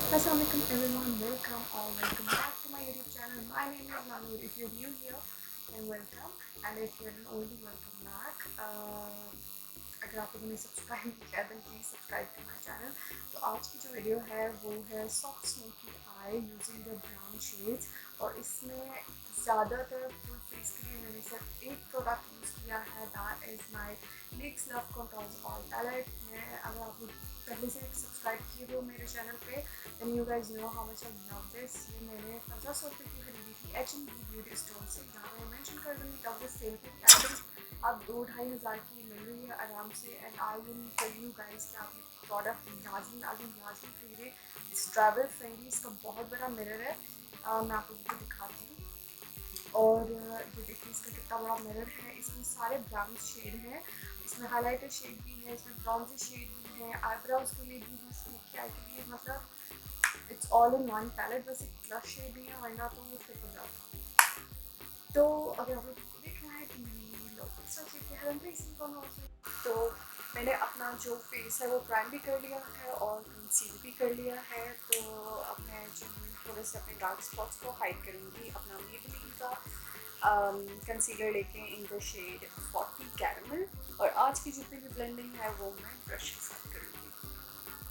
Assalamualaikum everyone, welcome or welcome back to my YouTube channel. My name is Nude. If you're new here, then welcome, and if you're an oldie, welcome back. अगर आप लोगों ने subscribe नहीं किया then please subscribe to my channel. तो आज की जो वीडियो है वो है soft smoky eye using the brown shades और इसमें ज़्यादातर फुल फेस के लिए मैंने सिर्फ एक प्रोडक्ट यूज़ किया है that is my NYX Love Contours All Palette. मैं अगर आप लोग पहले से सब्सक्राइब किए हो मेरे चैनल पे then you guys know how much I love this. ये मैंने 1500 रुपये की खरीदी थी H&B ब्यूटी स्टोर से. यहाँ पे मैं मेंशन कर दूँगी तब वो सेल पे आइटम्स आप 2-2.5 हज़ार की मिल रही है आराम से. And I will tell you guys कि आप ये प्रोडक्ट लाजमी खरीदें. इस ट्रैवल फ्रेंडली, इसका बहुत बड़ा मिरर है. मैं आप लोगों को दिखाती हूँ. और ये देखिए इसका कितना बड़ा मिरर है. इसमें सारे ब्राउन शेड हैं, इसमें हाईलाइटर शेड भी है, इसमें ब्राउन्जी शेड भी है, आईब्रोज के लिए भी है, स्मोकी आई के लिए. मतलब it's all in one palette. बस एक ब्लश शेड भी है वरना तो वो फिट हो जाता. तो अगर आप लोग को देखना है कि मैंने तो मैंने अपना जो फेस है वो प्राइम भी कर लिया है और कंसील भी कर लिया है. तो अब मैं जो थोड़े से अपने डार्क स्पॉट्स को हाइड करूँगी अपना मेबेलिन का कंसीलर लेके इन द शेड 40 कैरमल. और आज की जितनी भी ब्लेंडिंग है वो मैं ब्रश के साथ करूँगी.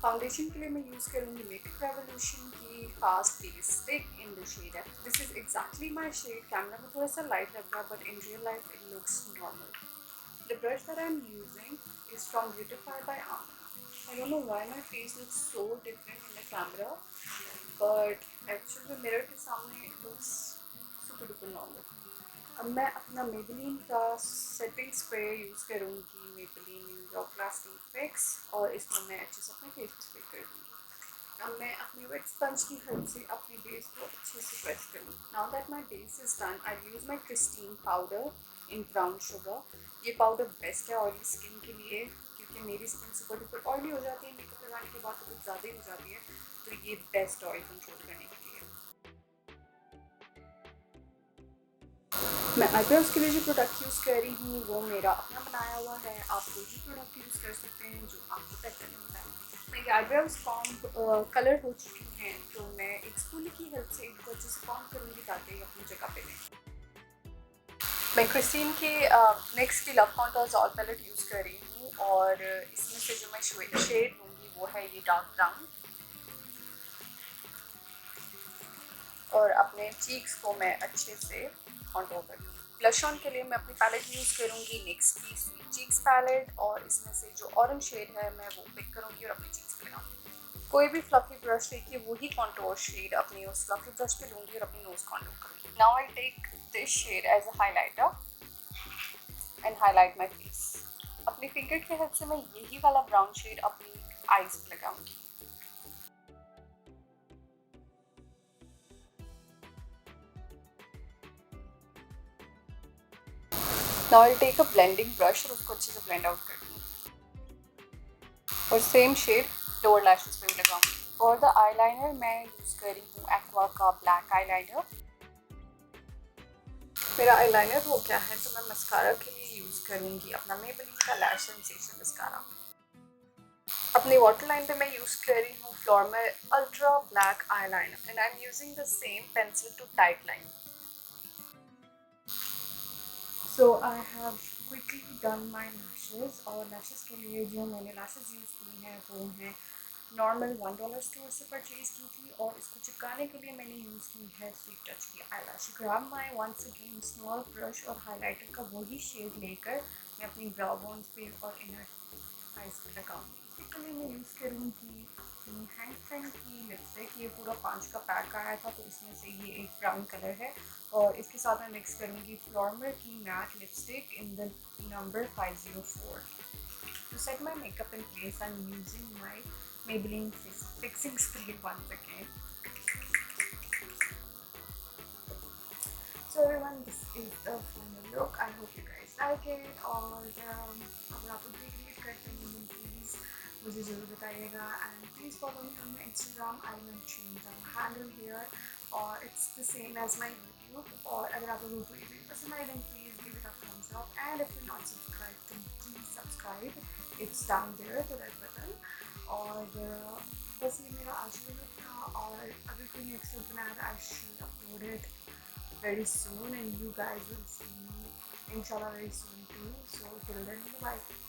फाउंडेशन के लिए मैं यूज़ करूँगी मेकअप रेवोल्यूशन की fast base stick in the shade है. This is exactly my shade. Camera में थोड़ा सा लाइट लग रहा है but in real life it looks normal. The brush that I'm using is from Beautify by Anna. I don't know why my face looks so different in the camera, but actually mirror के सामने it looks super duper normal. अब मैं अपना Maybelline का setting spray use करूँगी. Maybelline New York Lasting Fix और इसको मैं अच्छे से अपने फेस पे स्प्रे कर दूँगी. अब मैं अपने वेट स्पंज की हेल्प से अपने बेस को अच्छे से प्रेस करूँगी. Now that my base is done I use my Christine powder in brown sugar. ये पाउडर बेस्ट है ऑयली स्किन के लिए क्योंकि मेरी स्किन सुपर डुपर ऑयली हो जाती है मेकअप लगाने के बाद, तो कुछ ज़्यादा ही हो जाती है. तो ये बेस्ट ऑयल कंट्रोल करने के लिए. मैं आईब्रोज के लिए जो प्रोडक्ट यूज़ कर रही हूँ वो मेरा अपना बनाया हुआ है. आप कोई भी प्रोडक्ट यूज़ कर सकते हैं जो आपको बेटर लगता है. मेरी आईब्रोज कॉम्ब कलर हो चुकी हैं तो मैं एक स्पूली की हेल्प से इनको अच्छे से कॉम्ब करूँगी ताकि अपनी जगह पे लें. मैं क्रिस्टीन की NYX की love contours all palette use कर रही हूँ और इसमें से जो मैं शेड लूँगी वो है ये डार्क ब्राउन. और अपने चीक्स को मैं अच्छे से कॉन्टोर कर लूँगी. ब्लश ऑन के लिए मैं अपनी पैलेट यूज़ करूँगी NYX की स्वीट चीक्स पैलेट और इसमें से जो ऑरेंज शेड है मैं वो पिक करूँगी और अपनी चीक्स पे लगाऊँगी. कोई भी फ्लफी ब्रश लेके वही कॉन्टोर शेड अपनी उस फ्लफी ब्रश पे लूँगी और अपनी नोज कॉन्टोर करूँगी. Now I take this shade as a highlighter and highlight my face. अपनी फिंगर की हेल्प से मैं यही वाला ब्राउन शेड अपनी आईज पे लगाऊंगी. Now I take a blending brush और उसको अच्छे से ब्लेंड आउट कर दूँगी और सेम शेड लोअर लैशेस पे भी लगाऊंगी. और द आईलाइनर मैं यूज़ कर रही हूँ एक्वा का ब्लैक आईलाइनर. मेरा आईलाइनर हो गया है तो मैं मस्कारा के लिए यूज़ करूँगी अपना मेबेलिन का लैश सेंसेशन मस्कारा. अपनी वाटर लाइन पे मैं यूज़ कर रही हूँ Flormar ultra black eyeliner and I am using the same pencil to tight line. So I have quickly done my lashes. और लैशेज़ के लिए जो मैंने लैशेज़ यूज़ की हैं वो हैं नॉर्मल $1 स्टोर से परचेज़ की थी और इसको चिपकाने के लिए मैंने यूज़ की है स्वीट टच की eyelash. Grab my once again small brush और हाइलाइटर का वही शेड लेकर मैं अपनी ब्राउ बोन्स पे और इनर आइज पे लगाऊंगी. इसके लिए मैं यूज़ करूँगी हैंड फ्रेंड की लिपस्टिक. ये पूरा 5 का पैक आया था तो इसमें से ये एक ब्राउन कलर है और इसके साथ मैं मिक्स करूँगी फ्लोरमर की matte lipstick in the number 504. To set my makeup in place, I'm using my Maybelline fixing spray once again. So everyone, this is the final look. I hope you guys like it. और अगर आप लोग recreate करते हैं then please मुझे ज़रूर बताइएगा. And please follow me on my Instagram. I mentioned the handle here और it's the same as my YouTube. और अगर आप लोगों को ये वीडियो पसंद आए then please give it a thumbs up. And if you're not subscribed then please subscribe. It's down there, the red button. और बस ये मेरा आज का लुक था और अगर कोई नेक्स्ट लुक बनाया तो I shall upload it very soon and you guys will see me inshallah very soon too. So till then, bye.